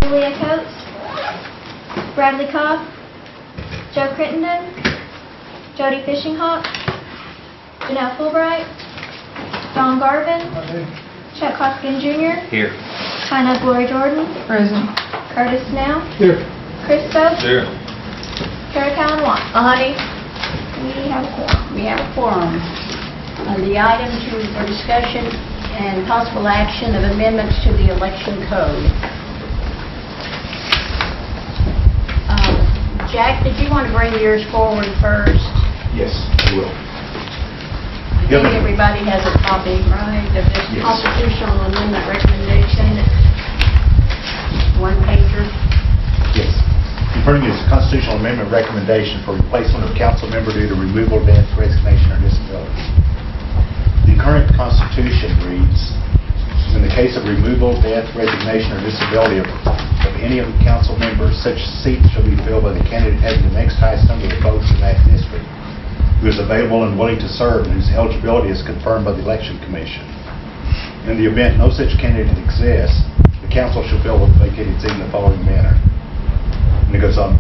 Julia Coates, Bradley Cobb, Joe Crittenden, Jody Fishinghawk, Janelle Fulbright, Don Garvin, Chuck Hoskin Jr., Here. Hannah Glory Jordan, Present. Curtis Snell, Here. Chris Stokes, Here. Kara Callan Watt. Aye. We have a quorum. We have a quorum. The item for discussion and possible action of amendments to the election code. Jack, did you want to bring yours forward first? Yes, I will. I think everybody has a copy, right, of this Yes. constitutional amendment recommendation. One pager. Yes. Confirming is a constitutional amendment recommendation for replacement of council member due to removal, death, resignation, or disability. The current constitution reads, in the case of removal, death, resignation, or disability of any of the council members, such seat shall be filled by the candidate having the next highest number of votes in that district, who is available and willing to serve, and whose eligibility is confirmed by the election commission. In the event no such candidate exists, the council shall fill the vacated seat in the following manner. And it goes on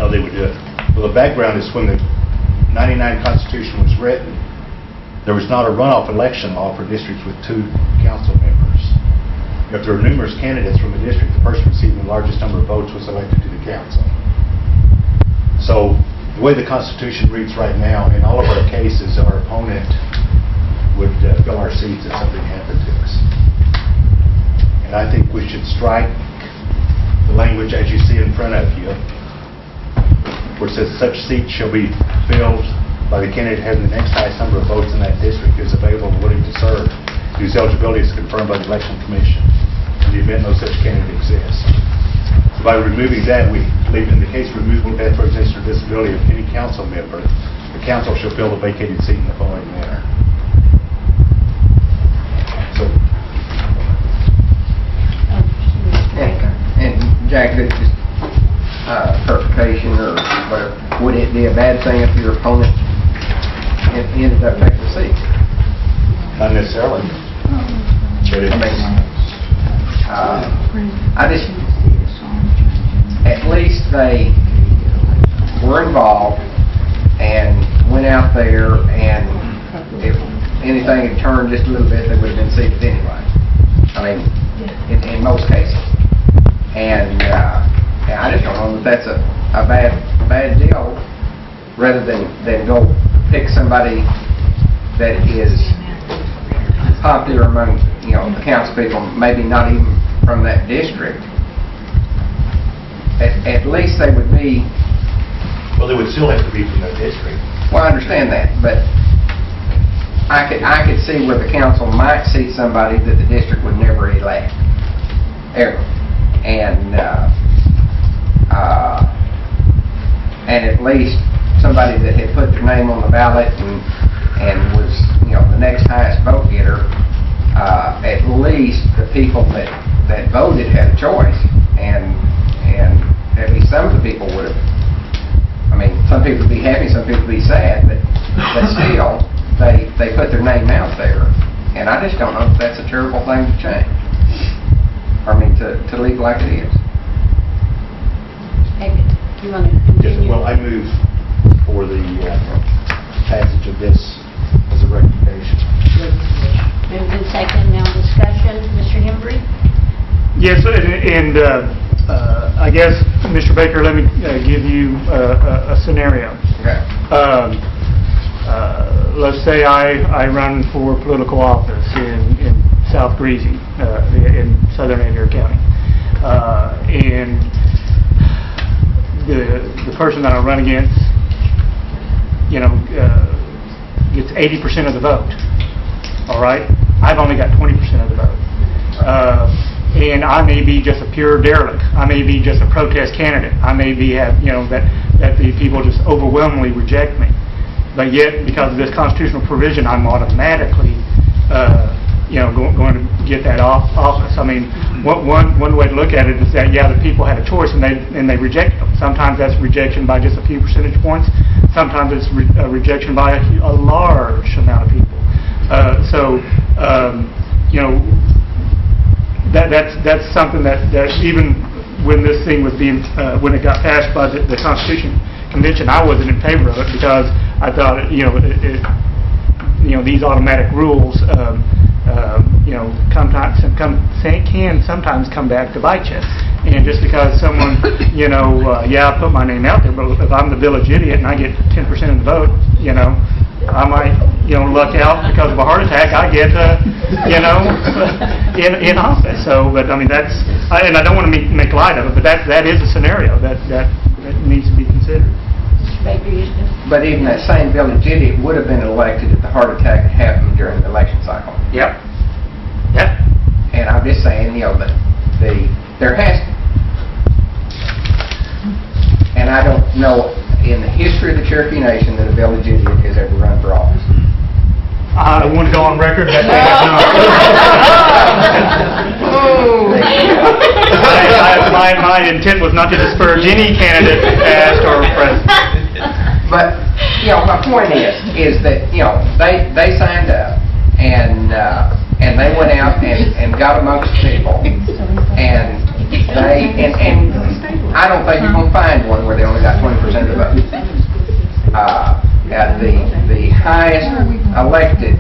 how they would do it. Well, the background is when the 99 Constitution was written, there was not a runoff election law for districts with 2 council members. If there were numerous candidates from a district, the person receiving the largest number of votes was elected to the council. So the way the Constitution reads right now, in all of our cases, our opponent would fill our seats if something happened to us. And I think we should strike the language as you see in front of you, where it says such seat shall be filled by the candidate having the next highest number of votes in that district who is available and willing to serve, whose eligibility is confirmed by the election commission, in the event no such candidate exists. So by removing that, we leave in the case of removal, death, resignation, or disability of any council member, the council shall fill the vacated seat in the following manner. So, And Jack, just clarification or whatever, would it be a bad thing if your opponent ended up taking the seat? not necessarily. But I mean, I just, at least they were involved and went out there, and if anything had turned just a little bit, they would have been seated anyway. I mean, in most cases. And I just don't know that that's a bad deal, rather than go pick somebody that is popular among, the council people, maybe not even from that district. At least they would be. Well, they would still have to be from that district. Well, I understand that, but I could see where the council might see somebody that the district would never elect, ever. And at least somebody that had put their name on the ballot and was, the next highest vote getter, at least the people that voted had a choice, and at least some of the people would have. I mean, some people would be happy, some people would be sad, but still, they put their name out there, and I just don't know if that's a terrible thing to change. I mean, to leave like it is. David, do you want to Yes, continue? well, I move for the passage of this as a recommendation. Moved in second, now discussion. Mr. Hembry? Yes, and I guess, Mr. Baker, let me give you a scenario. Okay. Let's say I run for political office in South Greasy, in southern Adair County, and the person that I run against, gets 80% of the vote. All right, I've only got 20% of the vote, and I may be just a pure derelict. I may be just a protest candidate. I may be that the people just overwhelmingly reject me. But yet, because of this constitutional provision, I'm automatically, going to get that office. I mean, one way to look at it is that the people had a choice and they rejected them. Sometimes that's rejection by just a few percentage points. Sometimes it's a rejection by a large amount of people. That's something that even when this thing was being, when it got passed by the Constitution Convention, I wasn't in favor of it because I thought, these automatic rules, can sometimes come back to bite you. And just because someone, I put my name out there, but if I'm the village idiot and I get 10% of the vote, I might, luck out because of a heart attack. I get, in office. So, but I mean, and I don't want to make light of it, but that is a scenario that needs to be considered. But even that same village idiot would have been elected if the heart attack happened during the election cycle. Yep. Yep. And I'm just saying, there has, and I don't know in the history of the Cherokee Nation that a village idiot has ever run for office. I want to go on record that they have not. My intent was not to disparage any candidate, past or present. But, my point is that, they signed up and they went out and got amongst people and I don't think you're going to find one where they only got 20% of the vote. The highest elected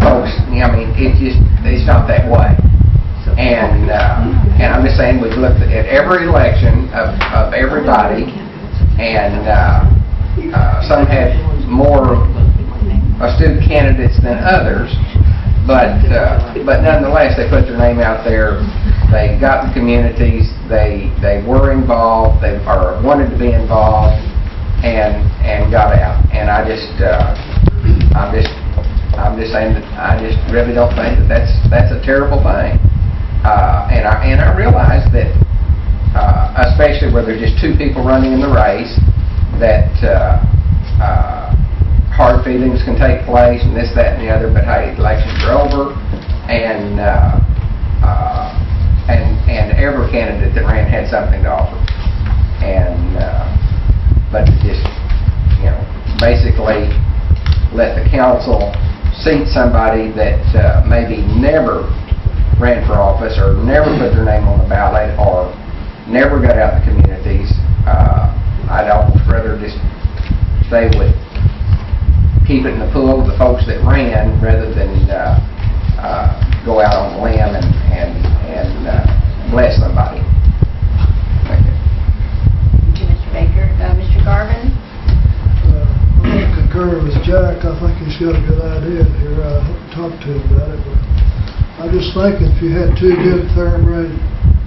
folks, it's not that way. And I'm just saying, we've looked at every election of everybody, and some had more astute candidates than others, but nonetheless, they put their name out there. They got the communities. They were involved. They wanted to be involved, and got out. And I'm just saying that I just really don't think that that's a terrible thing. And I realize that, especially where there's just two people running in the race, that hard feelings can take place and this, that, and the other. But hey, elections are over, and every candidate that ran had something to offer. But just basically let the council seat somebody that maybe never ran for office or never put their name on the ballot or never got out in the communities. I'd almost rather just stay with keep it in the pool of the folks that ran rather than go out on a limb and bless somebody. Thank you, Mr. Baker. Mr. Garvin? I concur with Jack. I think he's got a good idea here. I hope to talk to him about it. But I'm just thinking if you had two good thoroughbred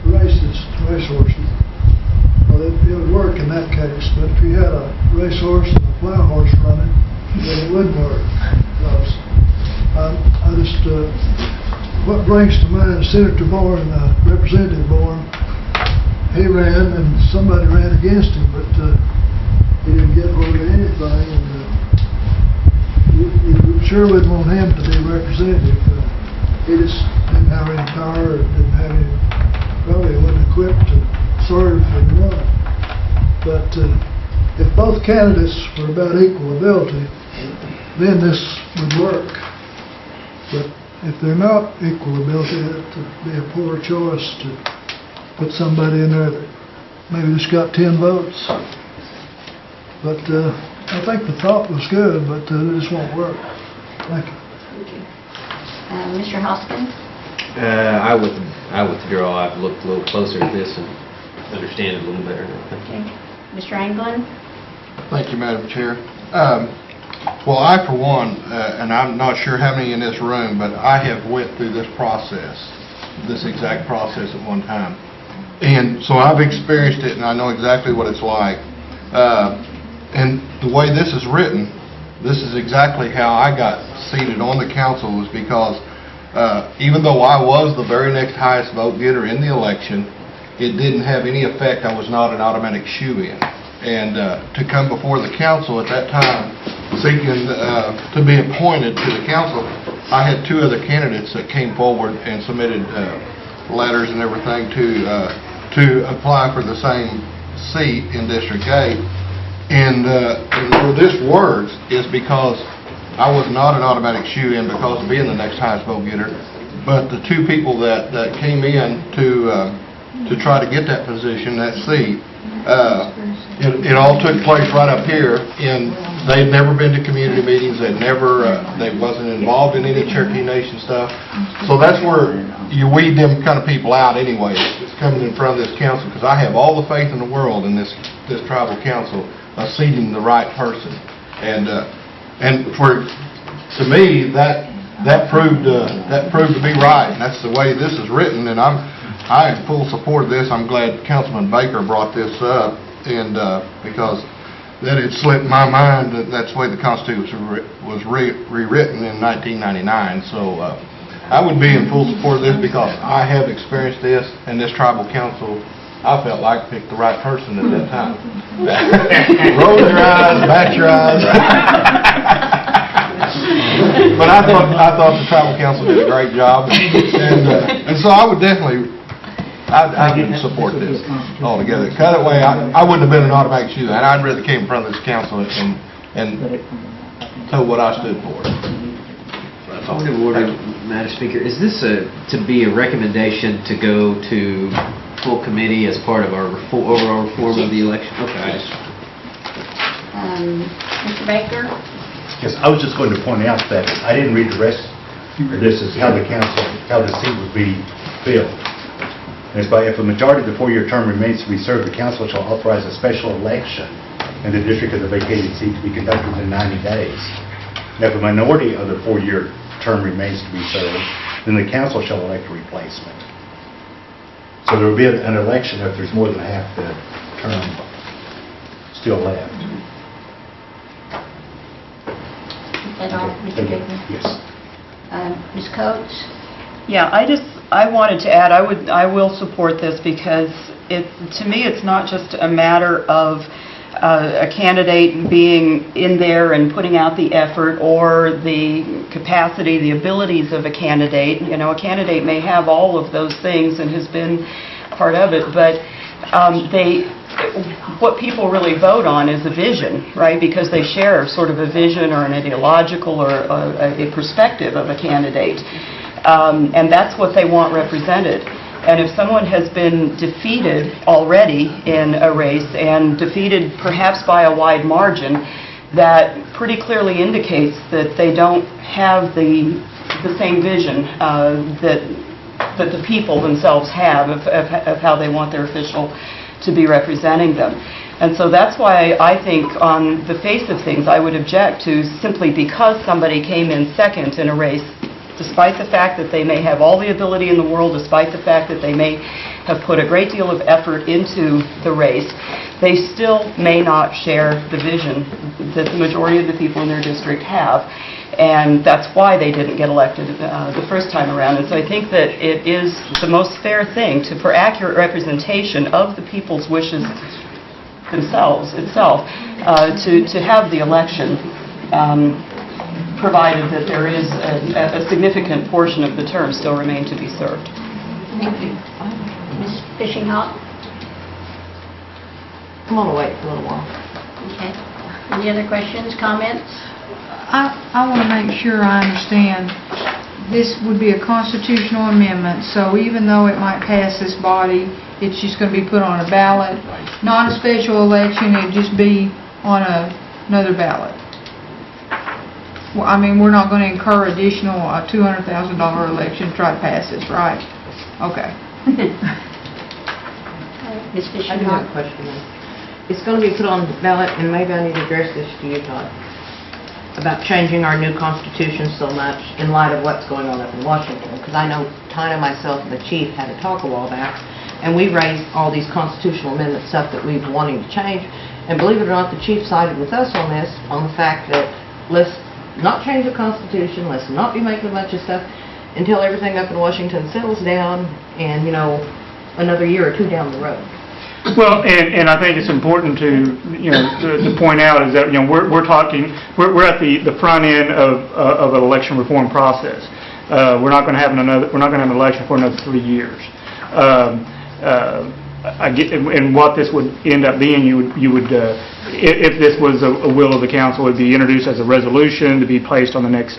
racehorses, well, it would work in that case. But if you had a racehorse and a plow horse running, then it wouldn't work. Because what brings to mind Senator Bourne, Representative Bourne, he ran and somebody ran against him, but he didn't get hold of anything. And you sure wouldn't want him to be representative. He just didn't have any power, didn't have any, probably wasn't equipped to serve and run. But if both candidates were about equal ability, then this would work. But if they're not equal ability, it would be a poor choice to put somebody in there that maybe just got 10 votes. But I think the thought was good, but it just won't work. Thank you. Mr. Hoskins? I withdraw. I've looked a little closer at this and understand it a little better now. Thank you. Okay. Mr. Anglin? Thank you, Madam Chair. Well, I, for one, and I'm not sure how many in this room, but I have went through this process, this exact process at one time. And so I've experienced it, and I know exactly what it's like. And the way this is written, this is exactly how I got seated on the council, was because even though I was the very next highest vote getter in the election, it didn't have any effect. I was not an automatic shoo-in. And to come before the council at that time, seeking to be appointed to the council, I had two other candidates that came forward and submitted letters and everything to apply for the same seat in District 8. And where this works is because I was not an automatic shoo-in because of being the next highest vote getter, but the two people that came in to to try to get that position, that seat. It all took place right up here, and they'd never been to community meetings, they wasn't involved in any Cherokee Nation stuff. So that's where you weed them kind of people out anyway. It's coming in front of this council, because I have all the faith in the world in this tribal council of seating the right person. And to me, that proved to be right, and that's the way this is written, and I am full support of this. I'm glad Councilman Baker brought this up, and because that had slipped my mind that that's the way the Constitution was rewritten in 1999. So I would be in full support of this because I have experienced this, and this tribal council, I felt like picked the right person at that time. Roll your eyes, bat your eyes. But I thought the tribal council did a great job, and so I would definitely. I wouldn't support this altogether. Cut it way. I wouldn't have been an automatic shoe, and I'd rather came in front of this council and told what I stood for. Point of order, Madam Speaker. Is this to be a recommendation to go to full committee as part of our overall reform of the election? Okay. Mr. Baker? Yes, I was just going to point out that I didn't read the rest of this as how the seat would be filled. And it's by if a majority of the 4-year term remains to be served, the council shall authorize a special election in the district of the vacated seat to be conducted within 90 days. Now, if a minority of the 4-year term remains to be served, then the council shall elect a replacement. So there will be an election if there's more than half the term still left. Is that all, Mr. Baker? Yes. Ms. Coates? Yeah, I wanted to add, I will support this because to me it's not just a matter of a candidate being in there and putting out the effort or the capacity, the abilities of a candidate. You know, a candidate may have all of those things and has been part of it, but what people really vote on is a vision, right? Because they share sort of a vision or an ideological or a perspective of a candidate. And that's what they want represented. And if someone has been defeated already in a race and defeated perhaps by a wide margin, that pretty clearly indicates that they don't have the same vision that the people themselves have of how they want their official to be representing them. And so that's why I think on the face of things I would object to simply because somebody came in second in a race, despite the fact that they may have all the ability in the world, despite the fact that they may have put a great deal of effort into the race, they still may not share the vision that the majority of the people in their district have. And that's why they didn't get elected the first time around. And so I think that it is the most fair thing for accurate representation of the people's wishes themselves, to have the election provided that there is a significant portion of the term still remain to be served. Thank you. Ms. Fishing-Hawk? I'm going to wait for a little while. Okay. Any other questions, comments? I want to make sure I understand. This would be a constitutional amendment, so even though it might pass this body, it's just going to be put on a ballot, not a special election, it'd just be on another ballot. Well, I mean, we're not going to incur additional $200,000 election to try to pass this, right? Okay. Ms. I do have a Fishing-Hawk? question. It's going to be put on the ballot, and maybe I need to address this to you, Todd, about changing our new constitution so much in light of what's going on up in Washington. Because I know Tina, myself, and the chief had a talk a while back, and we raised all these constitutional amendment stuff that we've wanting to change. And believe it or not, the chief sided with us on this, on the fact that let's not change the Constitution, let's not be making a bunch of stuff until everything up in Washington settles down and, you know, another year or two down the road. Well, and I think it's important to point out is that we're at the front end of an election reform process. We're not going to have an election for another 3 years. And what this would end up being, you would if this was a will of the council, it would be introduced as a resolution to be placed on the next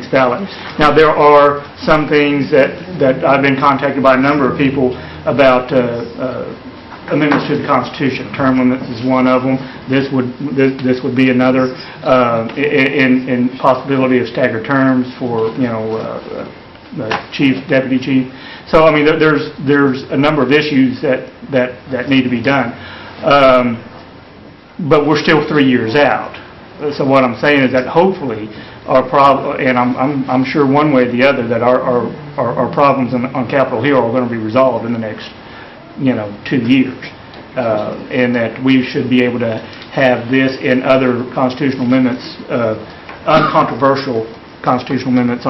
ballot. Now, there are some things that I've been contacted by a number of people about amendments to the Constitution. Term limits is one of them. This would be another, in possibility of staggered terms for, chief, deputy chief. So, I mean, there's a number of issues that need to be done. But we're still 3 years out. So what I'm saying is that hopefully our problem, and I'm sure one way or the other that our problems on Capitol Hill are going to be resolved in the next 2 years, and that we should be able to have this and other constitutional amendments, uncontroversial constitutional amendments,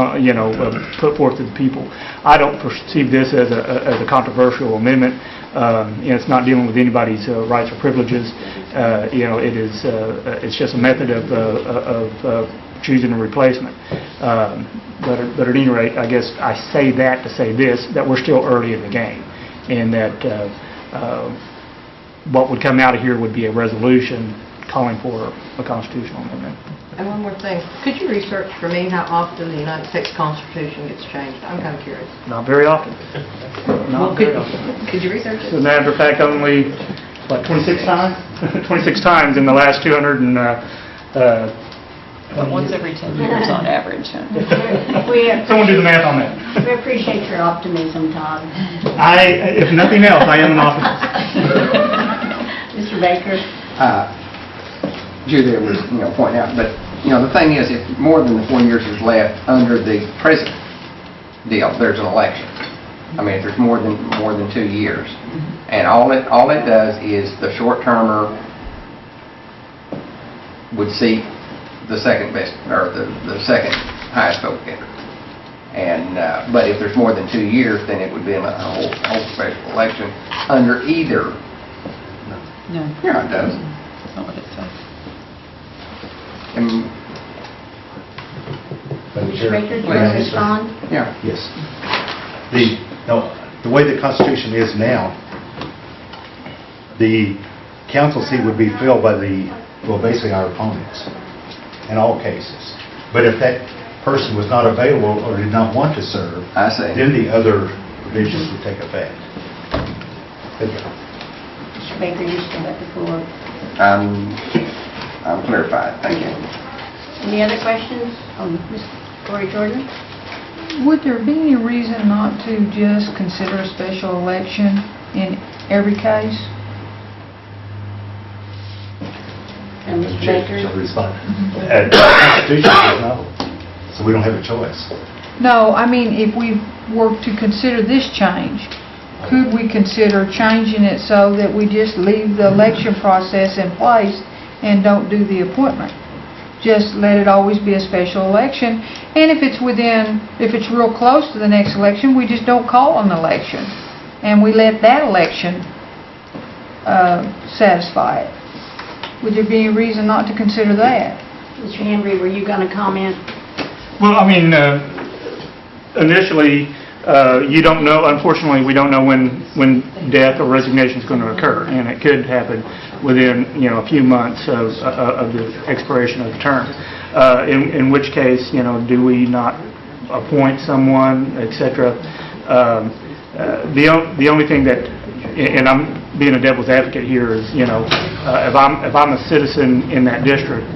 put forth to the people. I don't perceive this as a controversial amendment. It's not dealing with anybody's rights or privileges. It's just a method of choosing a replacement. But at any rate, I guess I say that to say this, that we're still early in the game, and that what would come out of here would be a resolution calling for a constitutional amendment. And one more thing, could you research for me how often the United States Constitution gets changed? I'm kind of curious. Not very often. Not very often. Could you research it? As a matter of fact, only, 26 times? 26 times in the last 200 and... Once every 10 years on average. Someone do the math on that. We appreciate your optimism, Todd. If nothing else, I am an optimist. Mr. Baker? Julia was, pointing out, but, the thing is, if more than the 4 years is left under the present deal, there's an election. I mean, if there's more than 2 years. And all it does is the short-termer would seat the second best, or the second highest vote getter. And, but if there's more than 2 years, then it would be a whole special election under either. No. Yeah, it does. That's not what it says. Mr. Baker, do you want to respond? Yeah. Yes. The way the Constitution is now, the council seat would be filled by basically our opponents in all cases. But if that person was not available or did not want to serve, I see. then the other provisions would take effect. Mr. Baker, you still have the floor. I'm clarified. Thank you. Any other questions? Ms. Lori Jordan? Would there be any reason not to just consider a special election in every case? And Mr. Baker? Shall respond. The Constitution says no, so we don't have a choice. No, I mean, if we were to consider this change, could we consider changing it so that we just leave the election process in place and don't do the appointment? Just let it always be a special election, and if it's real close to the next election, we just don't call an election, and we let that election satisfy it. Would there be any reason not to consider that? Mr. Henry, were you going to comment? Well, I mean, initially, you don't know, unfortunately, we don't know when death or resignation is going to occur, and it could happen within, a few months of the expiration of the term. In which case, do we not appoint someone, etc.? The only thing that, and I'm being a devil's advocate here, is if I'm a citizen in that district,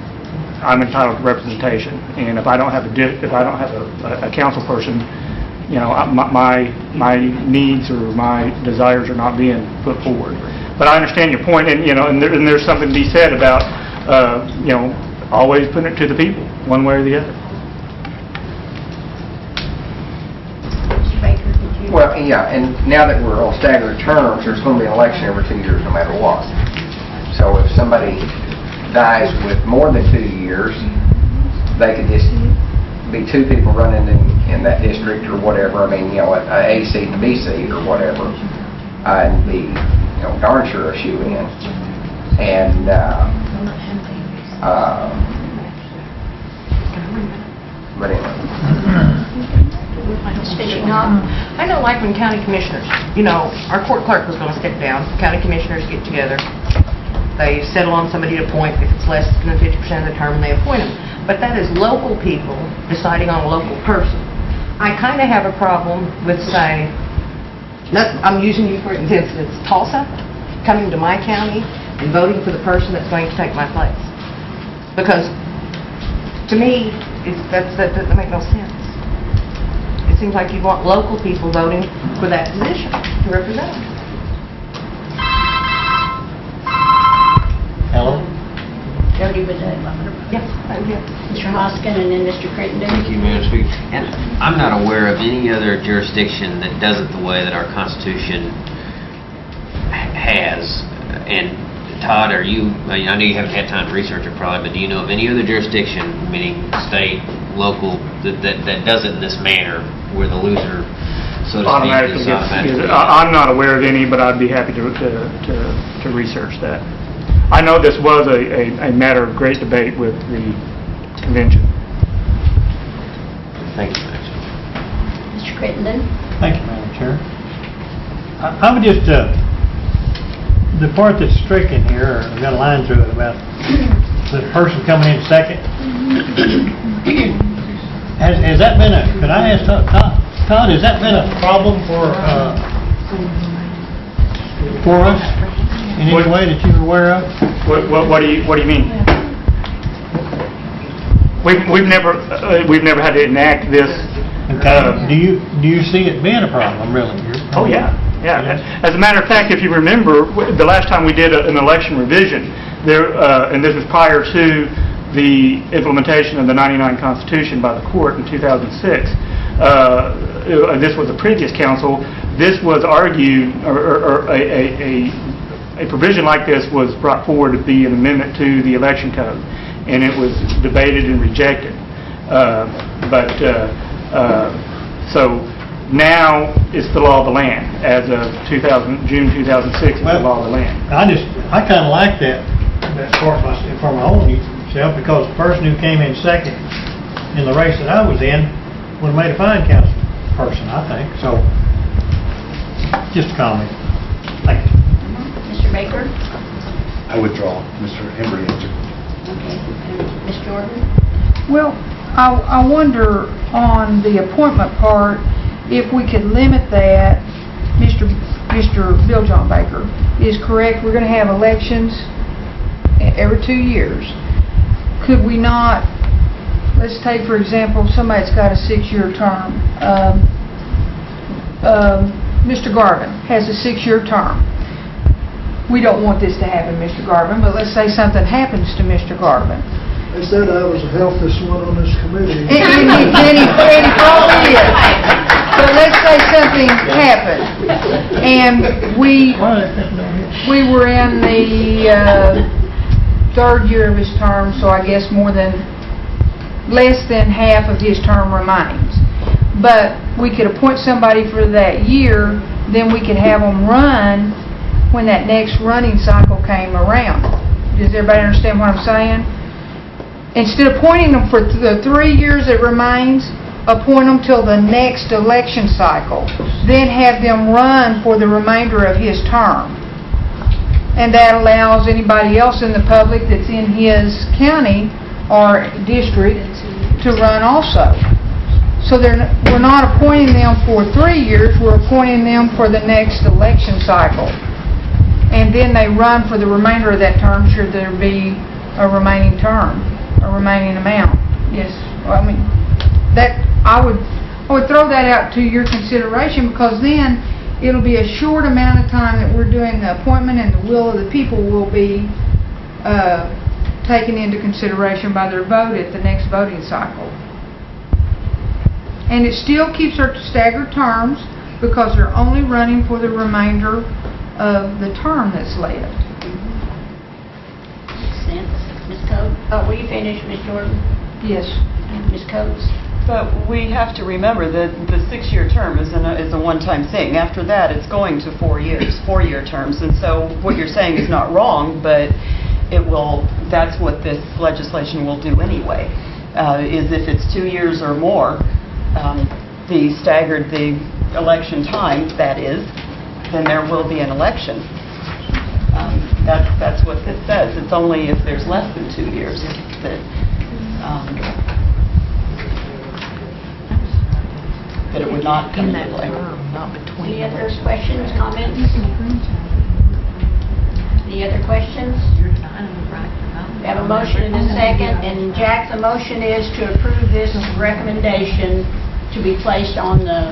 I'm entitled to representation, and if I don't have a council person, my needs or my desires are not being put forward. But I understand your point, and and there's something to be said about always putting it to the people, one way or the other. Mr. Baker, did you? Well, yeah, and now that we're on staggered terms, there's going to be an election every 2 years no matter what. So if somebody dies with more than 2 years, they could just be 2 people running in that district or whatever. I mean, a A seat and a B seat or whatever, and be, darn sure a shoe-in. And, but anyway. Speaking of, I know, like when county commissioners, our court clerk was going to step down, county commissioners get together, they settle on somebody to appoint. If it's less than 50% of the term, they appoint them. But that is local people deciding on a local person. I kind of have a problem with, say, I'm using you for instance, Tulsa, coming to my county and voting for the person that's going to take my place. Because, to me, that doesn't make no sense. It seems like you want local people voting for that position to represent them. Hello? Jody, was that? Yes, I'm here. Mr. Hoskin and then Mr. Crittenden? Thank you, Madam Speaker. And I'm not aware of any other jurisdiction that does it the way that our Constitution has. And Todd, I know you haven't had time to research it probably, but do you know of any other jurisdiction, meaning state, local, that does it in this manner, where the loser, so to speak, Automatically is gets, automatically... I'm not aware of any, but I'd be happy to research that. I know this was a matter of great debate with the convention. Thank you, Madam. Mr. Crittenden? Thank you, Madam Chair. I would just, the part that's stricken here, I've got a line through it about the person coming in second. Has that been could I ask Todd, has that been a problem for us in any way that you're aware of? What do you mean? We've never had to enact this. Okay. Do you see it being a problem, really? Oh, yeah. As a matter of fact, if you remember, the last time we did an election revision, and this was prior to the implementation of the '99 Constitution by the court in 2006. This was a previous council. This was argued, or a provision like this was brought forward to be an amendment to the election code, and it was debated and rejected. So now it's the law of the land. As of June 2006, it's the law of the land. I kind of like that part for my own self, because the person who came in second in the race that I was in would have made a fine council person, I think. So, just a comment. Thank you. Mr. Baker? I withdraw. Mr. Embry answered. Okay. And Ms. Jordan? Well, I wonder on the appointment part, if we could limit that. Mr. Bill John Baker is correct. We're going to have elections every 2 years. Could we not, let's take for example, somebody's got a 6-year term. Mr. Garvin has a 6-year term. We don't want this to happen, Mr. Garvin, but let's say something happens to Mr. Garvin. They said I was the healthiest one on this committee. And he probably is. But let's say something happened, and we were in the 3rd year of his term, so I guess less than half of his term remains. But we could appoint somebody for that year, then we could have them run when that next running cycle came around. Does everybody understand what I'm saying? Instead of appointing them for the 3 years it remains, appoint them till the next election cycle. Then have them run for the remainder of his term. And that allows anybody else in the public that's in his county or district to run also. So we're not appointing them for 3 years, we're appointing them for the next election cycle. And then they run for the remainder of that term should there be a remaining term, a remaining amount. Yes, well, I mean, that I would throw that out to your consideration, because then it'll be a short amount of time that we're doing the appointment, and the will of the people will be taken into consideration by their vote at the next voting cycle. And it still keeps our staggered terms, because they're only running for the remainder of the term that's left. Makes sense. Ms. Coates? Will you finish, Ms. Jordan? Yes. Ms. Coates? But we have to remember that the 6-year term is a one-time thing. After that, it's going to 4 years, 4-year terms. And so what you're saying is not wrong, but that's what this legislation will do anyway, is if it's 2 years or more, the election time, that is, then there will be an election. That's what this says. It's only if there's less than 2 years that... that it would not come In into that play. term, not between. Any other questions, comments? Any other questions? We have a motion and a second, and Jack, the motion is to approve this recommendation to be placed on the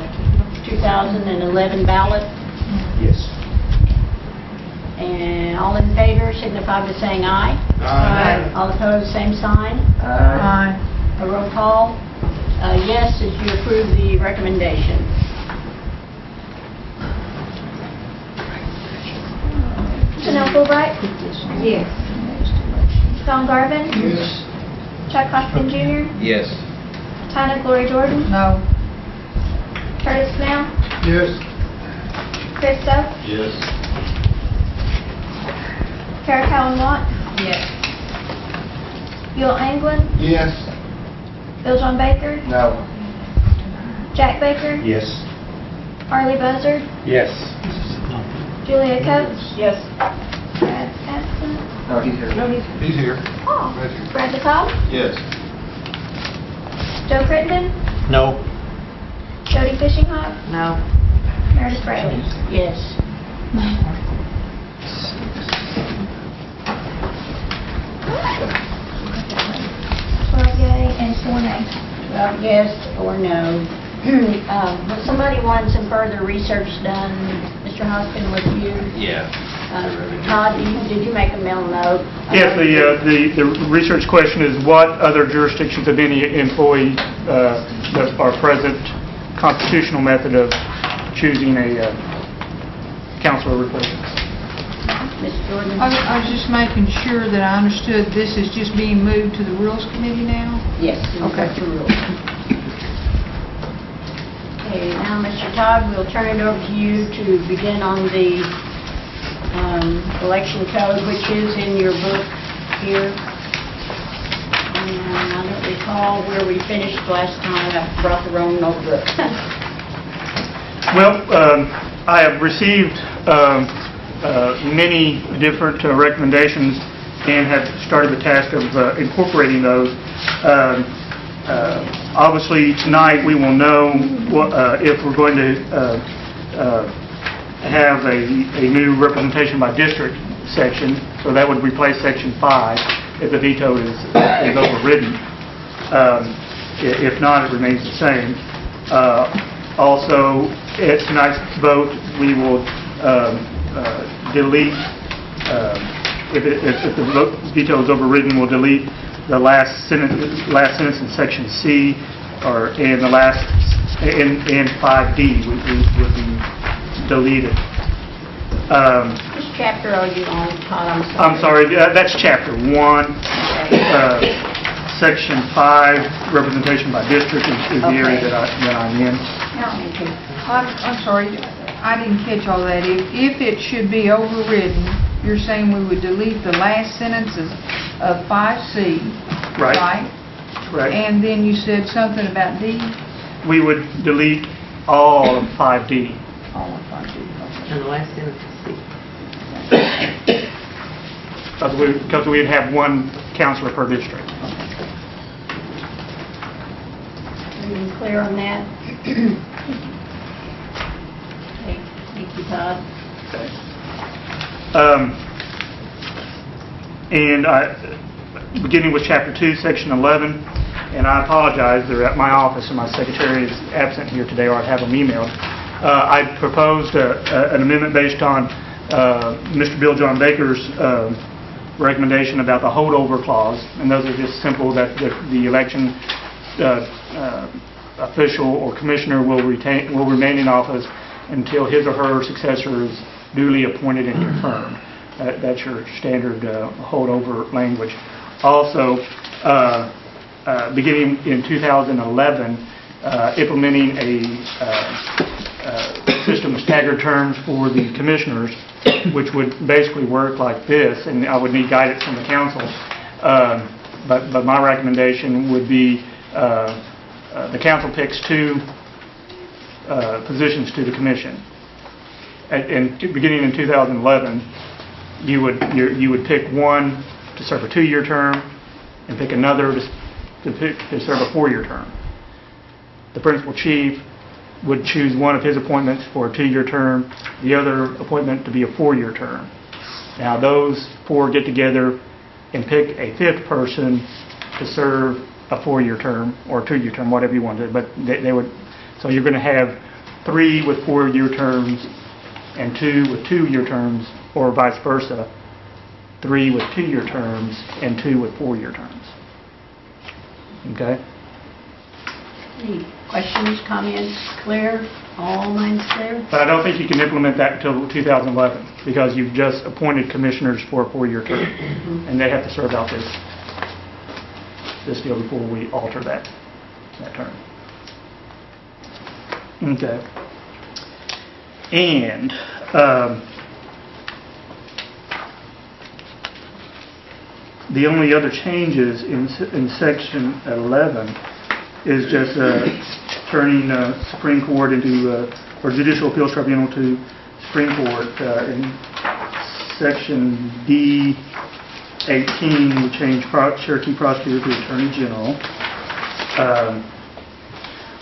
2011 ballot. Yes. And all in favor signify by saying aye. Aye. All opposed, same sign. Aye. A roll call. Yes, if you approve the recommendation. Janelle Fulbright, Yes. Don Garvin, Yes. Chuck Hoskins Jr., Yes. Tina Glory Jordan, No. Curtis Snell, Yes. Chris Stokes, Yes. Tara Cowan Watt, Yes. Bill Anglin, Yes. Bill John Baker, No. Jack Baker, Yes. Harley Buzzard, Yes. Julia Coates, Yes. Brad's absent. No, he's here. He's here. Oh, Right here. Brad DeCobb, Yes. Joe Crittenden, No. Jody Fishinghawk, No. Meredith Bradley. Yes. Twelve yea and 4 nay. 12 yes or no. Somebody wanted some further research done, Mr. Hoskin, with you. Yeah. Todd, did you make a mental note? Yes, the research question is what other jurisdictions of any employee that are present constitutional method of choosing a counselor replacement? Ms. Jordan? I was just making sure that I understood this is just being moved to the Rules Committee now? Yes. Okay. The rules. Okay, now, Mr. Todd, we'll turn it over to you to begin on the election code, which is in your book here. And I don't recall where we finished last time. I brought the wrong notebook. Well, I have received many different recommendations and have started the task of incorporating those. Obviously, tonight we will know if we're going to have a new representation by district section, so that would replace Section 5 if the veto is overridden. If not, it remains the same. Also, at tonight's vote, we will delete, if the veto is overridden, we'll delete the last sentence in Section C, and the last, and 5D would be deleted. Which chapter are you on, Todd? I'm sorry, that's Chapter 1. Section 5, representation by district is the area that I'm in. I'm sorry, I didn't catch all that. If it should be overridden, you're saying we would delete the last sentences of 5C, Right. right? Correct. And then you said something about D? We would delete all of 5D. All of 5D, okay. And the last sentence is C. Because we'd have one counselor per district. Are you clear on that? Okay, thank you, Todd. Beginning with Chapter 2, Section 11, and I apologize, they're at my office and my secretary is absent here today, or I'd have them emailed. I proposed an amendment based on Mr. Bill John Baker's recommendation about the holdover clause, and those are just simple, that the election official or commissioner will remain in office until his or her successor is duly appointed and confirmed. That's your standard holdover language. Also, beginning in 2011, implementing a system of staggered terms for the commissioners, which would basically work like this, and I would need guidance from the council. But my recommendation would be the council picks 2 positions to the commission. And beginning in 2011, you would pick one to serve a 2-year term and pick another to serve a 4-year term. The principal chief would choose one of his appointments for a 2-year term, the other appointment to be a 4-year term. Now, those 4 get together and pick a 5th person to serve a 4-year term or a 2-year term, whatever you wanted. But they would. So you're going to have 3 with 4-year terms and 2 with 2-year terms, or vice versa. 3 with 2-year terms and 2 with 4-year terms. Okay. Any questions, comments? Clear? All minds clear? But I don't think you can implement that until 2011 because you've just appointed commissioners for a 4-year term, and they have to serve out this deal before we alter that term. Okay. And the only other changes in section 11 is just turning Supreme Court into, or Judicial Appeals Tribunal to Supreme Court. In section D18, we changed Cherokee Prosecutor to Attorney General.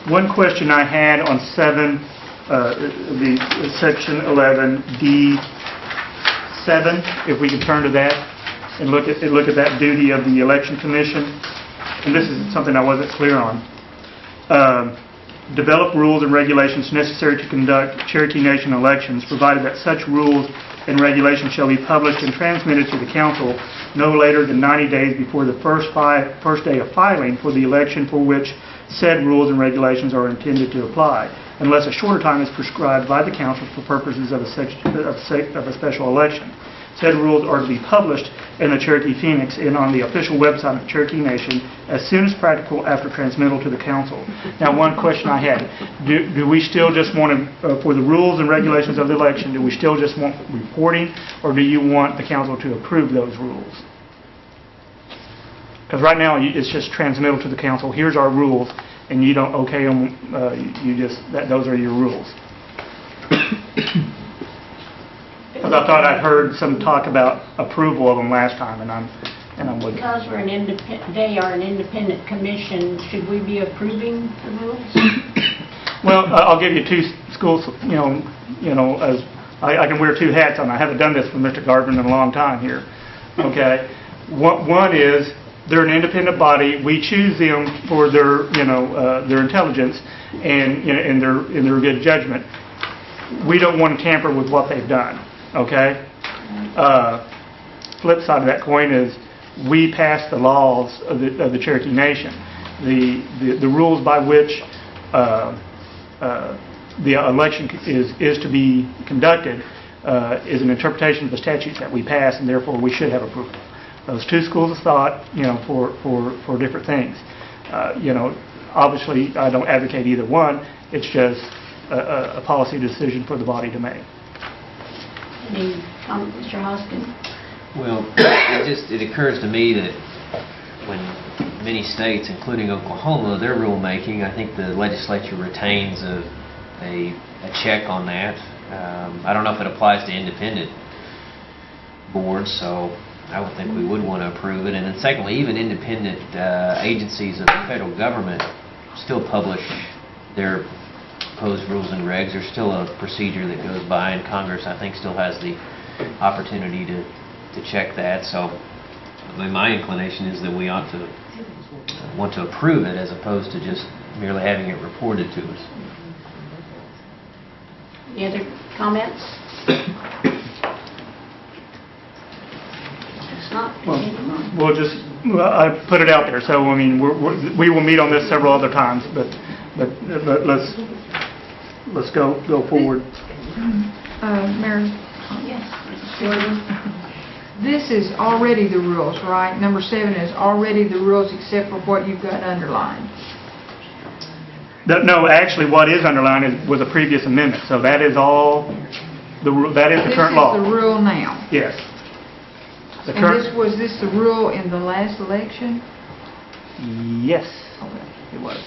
One question I had on the section 11 D7, if we could turn to that and look at that duty of the Election Commission, and this is something I wasn't clear on. Develop rules and regulations necessary to conduct Cherokee Nation elections, provided that such rules and regulations shall be published and transmitted to the council no later than 90 days before the first day of filing for the election for which said rules and regulations are intended to apply, unless a shorter time is prescribed by the council for purposes of a special election. Said rules are to be published in the Cherokee Phoenix and on the official website of Cherokee Nation as soon as practical after transmittal to the council. Now, one question I had, do we still just want to, for the rules and regulations of the election, do we still just want reporting, or do you want the council to approve those rules? Because right now, it's just transmittal to the council, here's our rules, and you don't okay them, those are your rules. Because I thought I'd heard some talk about approval of them last time, and I'm with you. Because they are an independent commission, should we be approving the rules? Well, I'll give you 2 schools, as I can wear 2 hats on. I haven't done this for Mr. Garvin in a long time here. Okay. One is they're an independent body. We choose them for their intelligence and their good judgment. We don't want to tamper with what they've done. Okay. Flip side of that coin is we pass the laws of the Cherokee Nation. The rules by which the election is to be conducted is an interpretation of the statutes that we pass, and therefore we should have approval. Those 2 schools of thought, for different things. Obviously, I don't advocate either one. It's just a policy decision for the body to make. Any comment, Mr. Hoskin? Well, it occurs to me that when many states, including Oklahoma, their rulemaking, I think the legislature retains a check on that. I don't know if it applies to independent boards, so I would think we would want to approve it. And then secondly, even independent agencies of the federal government still publish their proposed rules and regs. There's still a procedure that goes by, and Congress, I think, still has the opportunity to check that. So my inclination is that we ought to want to approve it as opposed to just merely having it reported to us. Any other comments? It's not. I put it out there. So I mean, we will meet on this several other times, but let's go forward. Mary? Yes. Jordan? This is already the rules, right? Number 7 is already the rules except for what you've got underlined. No, actually, what is underlined was a previous amendment. So that is all. That is the current law. This is the rule now. Yes. Was this the rule in the last election? Yes, it was.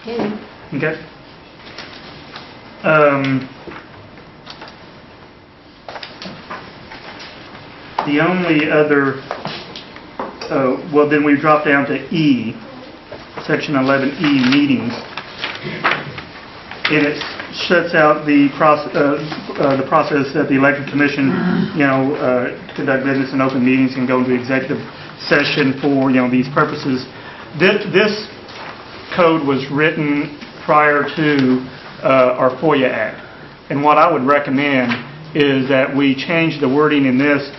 Okay. The only other, well, then we drop down to E, Section 11E, meetings. And it sets out the process that the Election Commission, conduct business in open meetings and go into executive session for, these purposes. This code was written prior to our FOIA Act. And what I would recommend is that we change the wording in this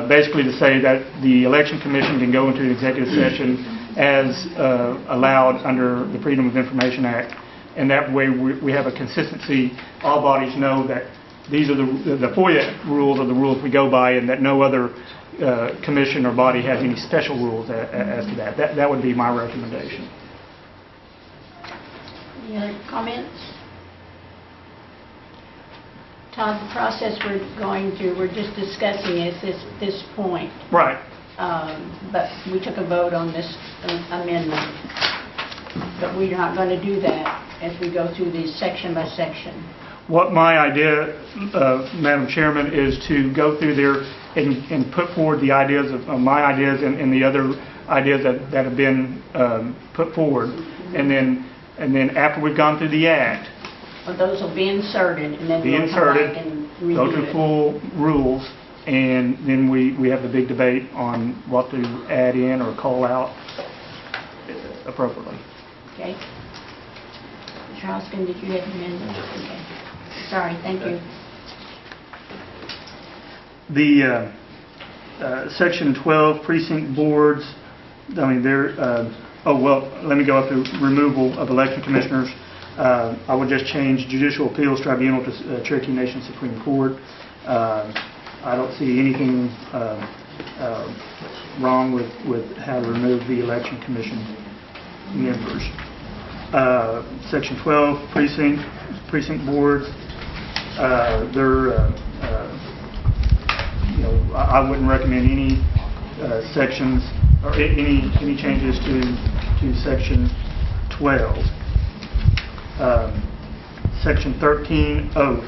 basically to say that the Election Commission can go into executive session as allowed under the Freedom of Information Act. And that way we have a consistency. All bodies know that these are the FOIA rules are the rules we go by, and that no other commission or body has any special rules as to that. That would be my recommendation. Any other comments? Todd, the process we're just discussing is this point. Right. But we took a vote on this amendment. But we're not going to do that as we go through these section by section. What my idea, Madam Chairman, is to go through there and put forward the ideas of my ideas and the other ideas that have been put forward, and then after we've gone through the act, Well, those will be inserted, and then be we'll come inserted, back and go review to it. full rules, and then we have the big debate on what to add in or call out appropriately. Okay. Mr. Hoskin, did you have an amendment? Okay. Sorry, thank you. The Section 12 precinct boards, let me go up to removal of election commissioners. I would just change Judicial Appeals Tribunal to Cherokee Nation Supreme Court. I don't see anything wrong with how to remove the election commission members. Section 12 precinct boards. I wouldn't recommend any sections or any changes to Section 12. Section 13 oath.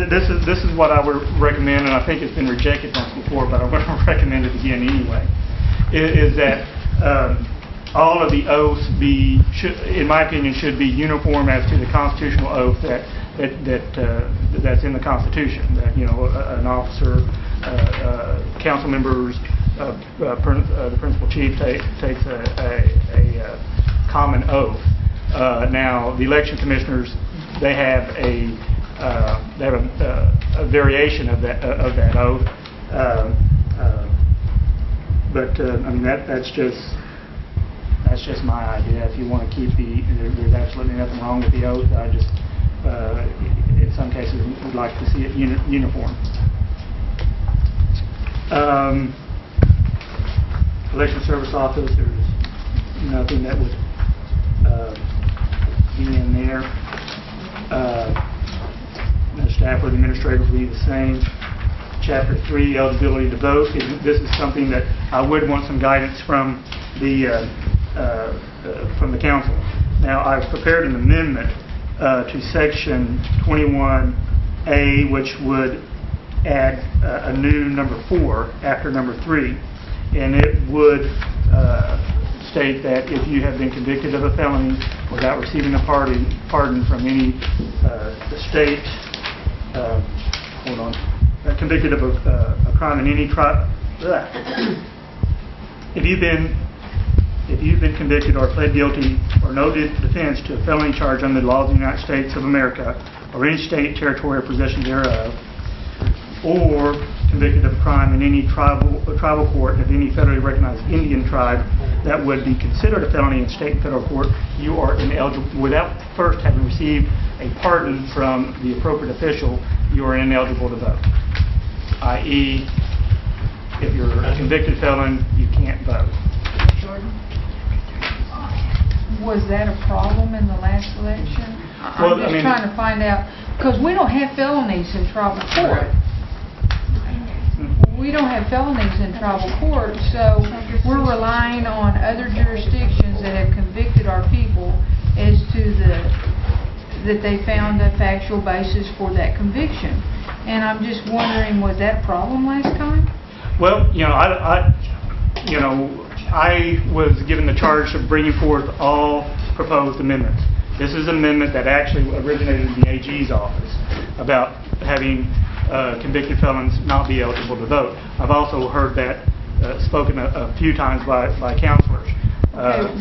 This is what I would recommend, and I think it's been rejected once before, but I'm going to recommend it again anyway. Is that all of the oaths in my opinion, should be uniform as to the constitutional oath that's in the Constitution. That an officer, council members, the principal chief takes a common oath. Now, the election commissioners, they have a variation of that oath. That's just my idea. If you want to keep there's absolutely nothing wrong with the oath. I just, in some cases, would like to see it uniform. Election service office, there's nothing that would be in there. The staff or the administrator will be the same. Chapter 3, eligibility to vote. This is something that I would want some guidance from the council. Now, I've prepared an amendment to Section 21A, which would add a new number 4 after number 3, and it would state that if you have been convicted of a felony without receiving a pardon from any state, convicted of a crime in any tribe, if you've been convicted or pled guilty or no defense to a felony charge under the laws of the United States of America or any state, territory, or possession thereof, or convicted of a crime in any tribal court of any federally recognized Indian tribe that would be considered a felony in state and federal court, you are ineligible, without first having received a pardon from the appropriate official, you are ineligible to vote. I.e., if you're a convicted felon, you can't vote. Jordan? Was that a problem in the last election? Well, I'm just trying to find out, because we don't have felonies in tribal court. We don't have felonies in tribal court, so we're relying on other jurisdictions that have convicted our people as to that they found a factual basis for that conviction. And I'm just wondering, was that a problem last time? Well, you know, I was given the charge of bringing forth all proposed amendments. This is an amendment that actually originated in the AG's office about having convicted felons not be eligible to vote. I've also heard that spoken a few times by counselors.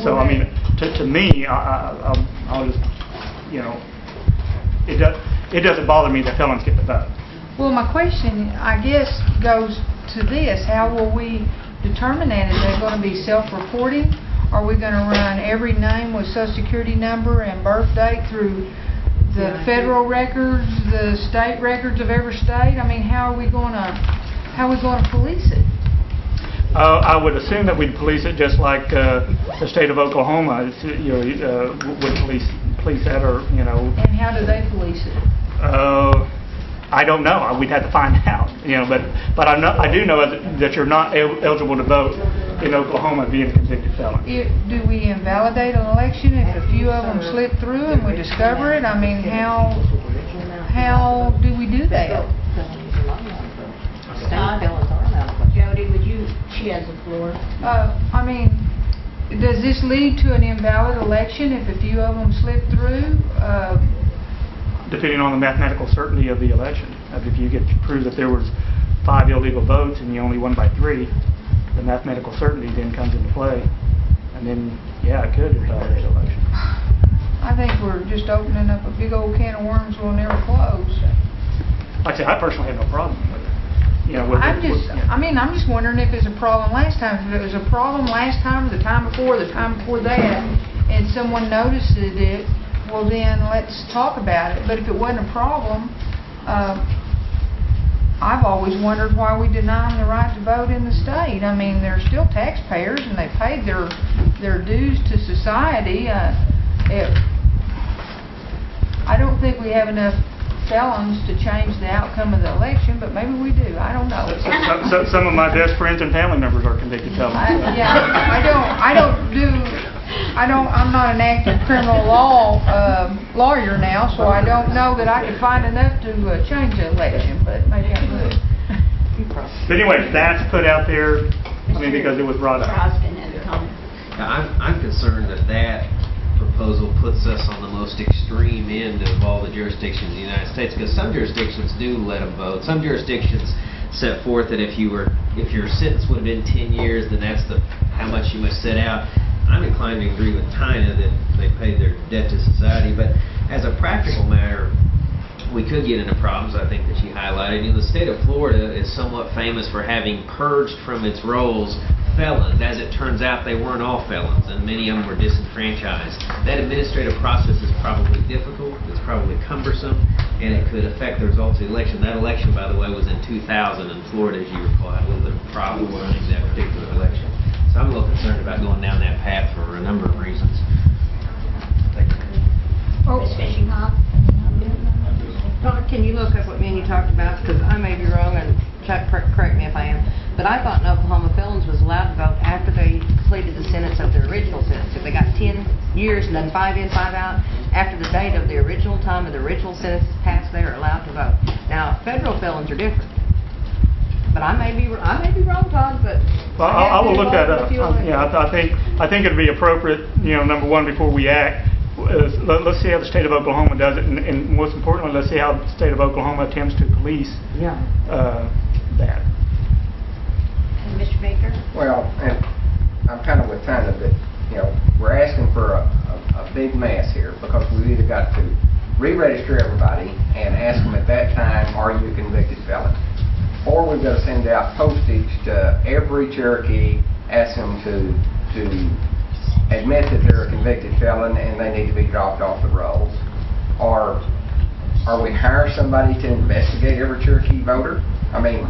So, I mean, to me, I'll just, you know, it doesn't bother me that felons get the vote. Well, my question, I guess, goes to this. How will we determine that? Is that going to be self-reporting? Are we going to run every name with social security number and birth date through the federal records, the state records of every state? I mean, how are we going to police it? I would assume that we'd police it just like the state of Oklahoma, you know, would police that, or, you know. And how do they police it? I don't know. We'd have to find out, you know. But I do know that you're not eligible to vote in Oklahoma being a convicted felon. Do we invalidate an election if a few of them slip through and we discover it? I mean, how do we do that? Jody, she has the floor. I mean, does this lead to an invalid election if a few of them slip through? Depending on the mathematical certainty of the election. If you get to prove that there was 5 illegal votes and you only won by 3, the mathematical certainty then comes into play. And then, yeah, it could invalidate the election. I think we're just opening up a big old can of worms we'll never close. Like I said, I personally have no problem with it. You know, I'm just wondering if it's a problem last time. If it was a problem last time, the time before that, and someone noticed it, well then let's talk about it. But if it wasn't a problem, I've always wondered why we deny them the right to vote in the state. I mean, they're still taxpayers and they paid their dues to society. I don't think we have enough felons to change the outcome of the election, but maybe we do. I don't know. Some of my best friends and family members are convicted felons. I'm not an active criminal law lawyer now, so I don't know that I could find enough to change the election, but maybe I would. But anyway, that's put out there, I mean, because it was brought up. I'm concerned that proposal puts us on the most extreme end of all the jurisdictions in the United States, because some jurisdictions do let them vote. Some jurisdictions set forth that if your sentence would have been 10 years, then that's how much you must set out. I'm inclined to agree with Tina that they paid their debt to society, but as a practical matter, we could get into problems, I think, that she highlighted. You know, the state of Florida is somewhat famous for having purged from its rolls felons. As it turns out, they weren't all felons, and many of them were disenfranchised. That administrative process is probably difficult, it's probably cumbersome, and it could affect the results of the election. That election, by the way, was in 2000, and Florida, as you recall, had a little bit of problem running that particular election. So I'm a little concerned about going down that path for a number of reasons. Ms. Fishing Hawk? Don, can you look up what me and you talked about? Because I may be wrong, and Chuck, correct me if I am, but I thought in Oklahoma felons was allowed to vote after they completed the sentence of their original sentence. If they got 10 years and then 5 in, 5 out, after the date of the original time of the original sentence passed, they are allowed to vote. Now, federal felons are different. But I may be wrong, Todd, but... Well, I will look that up. Yeah, I think it'd be appropriate, you know, number one, before we act, let's see how the state of Oklahoma does it, and most importantly, let's see how the state of Oklahoma attempts to police that. And Mr. Baker? Well, and I'm kind of with Tina that, you know, we're asking for a big mess here, because we've either got to re-register everybody and ask them at that time, are you a convicted felon? Or we've got to send out postage to every Cherokee, ask them to admit that they're a convicted felon and they need to be dropped off the rolls. Or we hire somebody to investigate every Cherokee voter? I mean,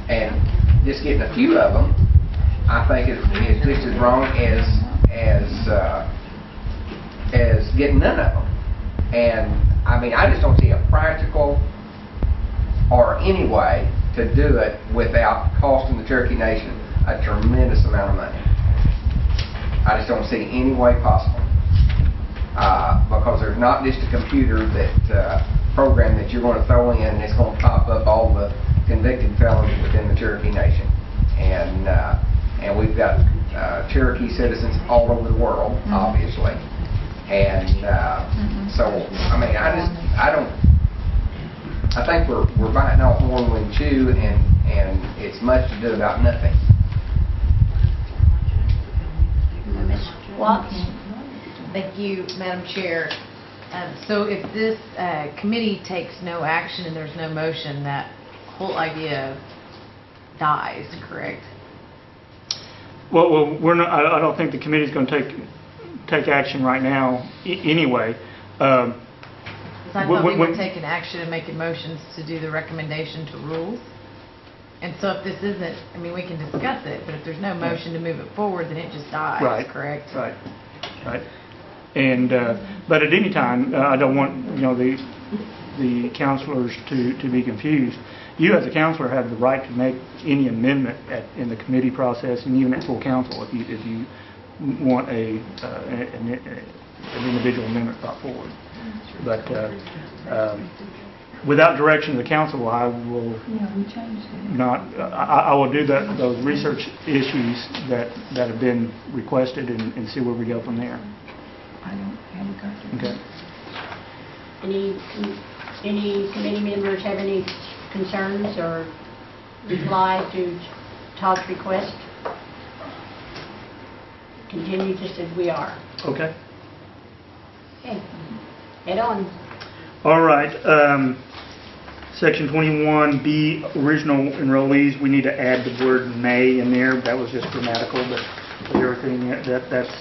and just getting a few of them, I think is just as wrong as getting none of them. And I mean, I just don't see a practical or any way to do it without costing the Cherokee Nation a tremendous amount of money. I just don't see any way possible. Because there's not just a computer program that you're going to throw in and it's going to pop up all the convicted felons within the Cherokee Nation. And and we've got Cherokee citizens all over the world, obviously. And so, I mean, I think we're biting off more than we can chew, and it's much to do about nothing. Ms. Watts? Thank you, Madam Chair. So if this committee takes no action and there's no motion, that whole idea dies, correct? Well, we're not, I don't think the committee's going to take action right now anyway. Because I thought we were when- taking action and making motions to do the recommendation to rules. And so if this isn't, I mean, we can discuss it, but if there's no motion to move it forward, then it just dies, Right. correct? Right. And, but at any time, I don't want, the counselors to be confused. You as a counselor have the right to make any amendment in the committee process and even at full council if you want an individual amendment brought forward. But without direction of the council, I will not, I will do those research issues that have been requested and see where we go from there. Okay. Any committee members have any concerns or reply to Todd's request? Continue just as we are. Okay. Okay. Head on. All right. Section 21B, original enrollees, we need to add the word may in there. That was just grammatical, but everything, that's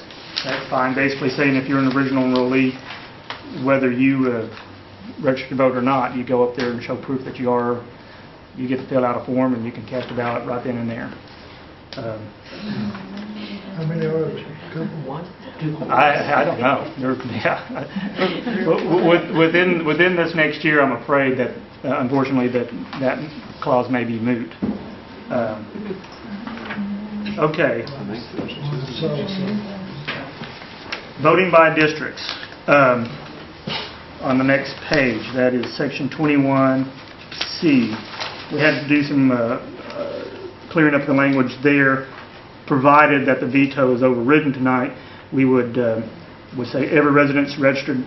fine. Basically saying if you're an original enrollee, whether you register to vote or not, you go up there and show proof that you are. You get to fill out a form and you can cast a ballot right then and there. How many are there? Couple? I don't know. Within this next year, I'm afraid that unfortunately that clause may be moot. Okay. Voting by districts. On the next page, that is section 21C. We had to do some clearing up the language there. Provided that the veto is overridden tonight, we would say every resident registered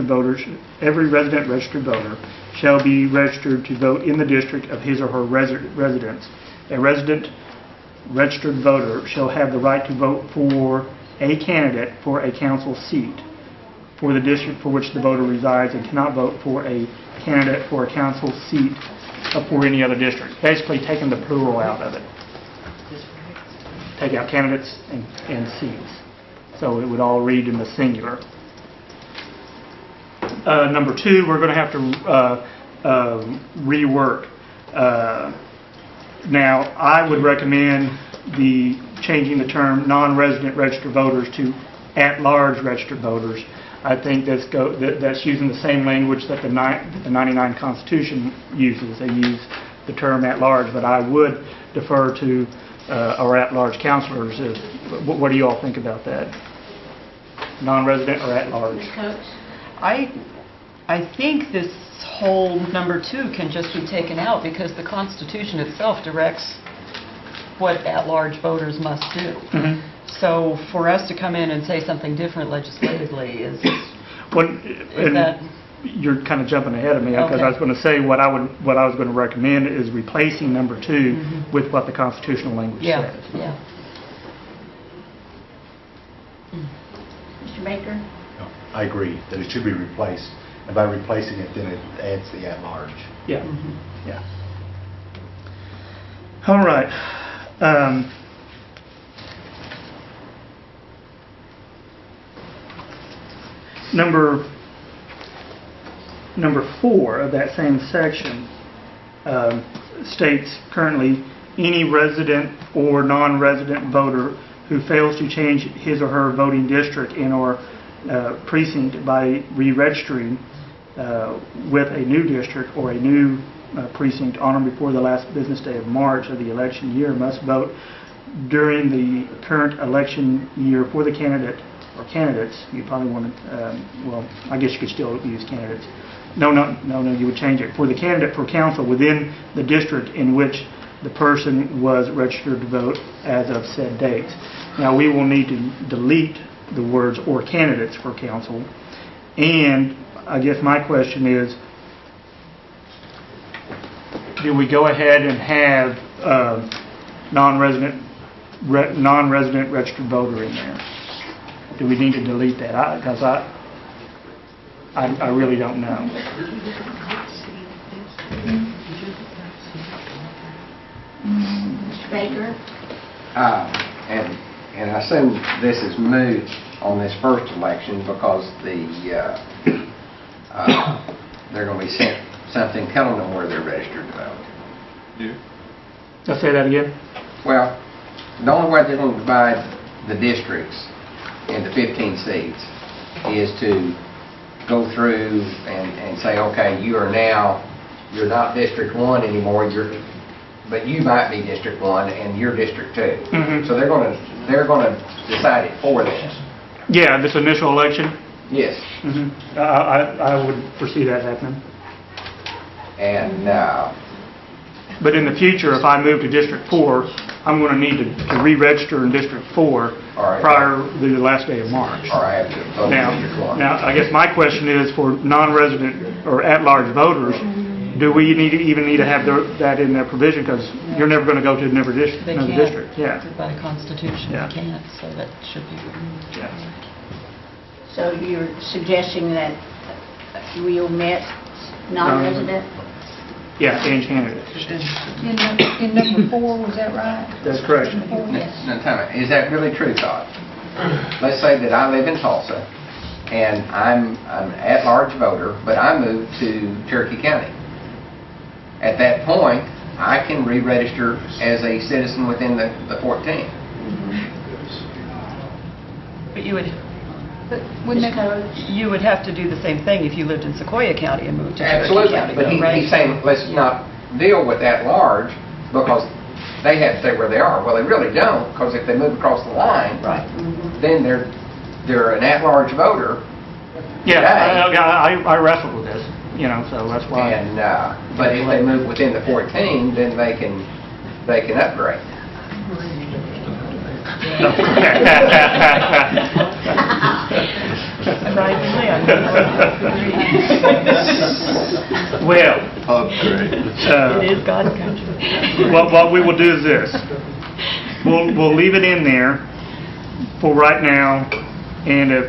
voter shall be registered to vote in the district of his or her residence. A resident registered voter shall have the right to vote for a candidate for a council seat for the district for which the voter resides and cannot vote for a candidate for a council seat for any other district. Basically taking the plural out of it. Take out candidates and seats. So it would all read in the singular. Number 2, we're going to have to rework. Now, I would recommend changing the term non-resident registered voters to at-large registered voters. I think that's using the same language that the 99 Constitution uses. They use the term at-large, but I would defer to our at-large counselors. What do you all think about that? Non-resident or at-large? I think this whole number 2 can just be taken out because the Constitution itself directs what at-large voters must do. Mm-hmm. So for us to come in and say something different legislatively is that... You're kind of jumping ahead of me because Okay. I was going to say what I was going to recommend is replacing number 2 with what the constitutional language says. Yeah. Mr. Baker? No, I agree that it should be replaced. And by replacing it, then it adds the at-large. Yeah. Yeah. All right. Number 4 of that same section states currently any resident or non-resident voter who fails to change his or her voting district and or precinct by re-registering with a new district or a new precinct on or before the last business day of March of the election year must vote during the current election year for the candidate or candidates. You probably want to, well, I guess you could still use candidates. No, you would change it. For the candidate for council within the district in which the person was registered to vote as of said dates. Now, we will need to delete the words "or candidates for council," and I guess my question is, do we go ahead and have non-resident registered voter in there? Do we need to delete that? Because I really don't know. Mr. Baker? And I assume this is moot on this first election because they're going to be sent something telling them where they're registered to vote. Let's say that again. Well, the only way they're going to divide the districts into 15 seats is to go through and say, okay, you're not District 1 anymore, but you might be District 1 and you're District 2. Mhm. So they're going to decide it for them. Yeah, this initial election. Yes. I would foresee that happening. And But in the future, if I move to District 4, I'm going to need to re-register in District 4 right. prior to the last day of March. or I have to vote District 1. Now, I guess my question is for non-resident or at-large voters, do we even need to have that in their provision? Because you're never going to go to another district. They Another can't. district. Yeah. By Constitution, Yeah. they can't, so that should be removed. Yeah. So you're suggesting that we omit non-resident? Yeah, and candidates. In number 4, was that right? That's correct. Now, time out. Is that really true, Todd? Let's say that I live in Tulsa, and I'm an at-large voter, but I moved to Cherokee County. At that point, I can re-register as a citizen within the 14. But you would Wouldn't it- You would have to do the same thing if you lived in Sequoia County and moved to Cherokee Absolutely, County, but though, right? he's saying, let's not deal with that large, because they have to stay where they are. Well, they really don't, because if they move across the line, Right. then they're an at-large voter. Yeah, today. I wrestled with this, so that's why. And, but if they move within the 14, then they can upgrade. Surprisingly, I Well, It is God's country. what we will do is this. We'll leave it in there for right now, and if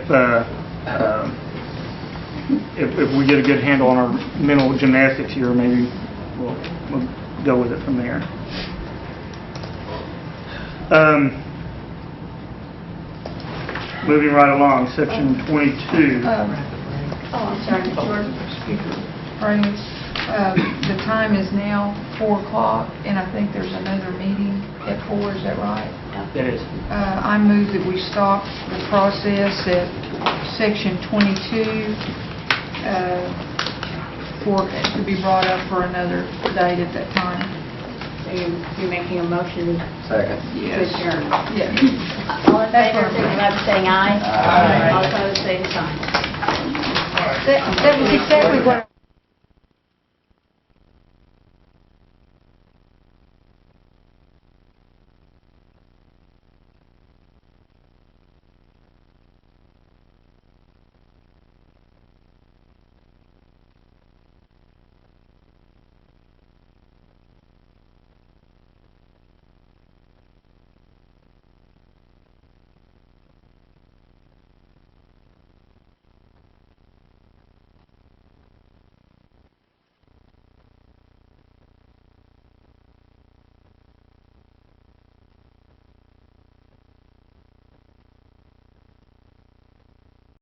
we get a good handle on our mental gymnastics here, maybe we'll go with it from there. Moving right along, section 22. I'm sorry, Ms. Jordan. The time is now 4 o'clock, and I think there's another meeting at 4, is that right? That is. I move that we stop the process at section 22 to be brought up for another date at that time. So you're making a motion Second. to adjourn. Yeah. All in favor, signify by saying aye. Aye. All opposed, same sign. That was exactly what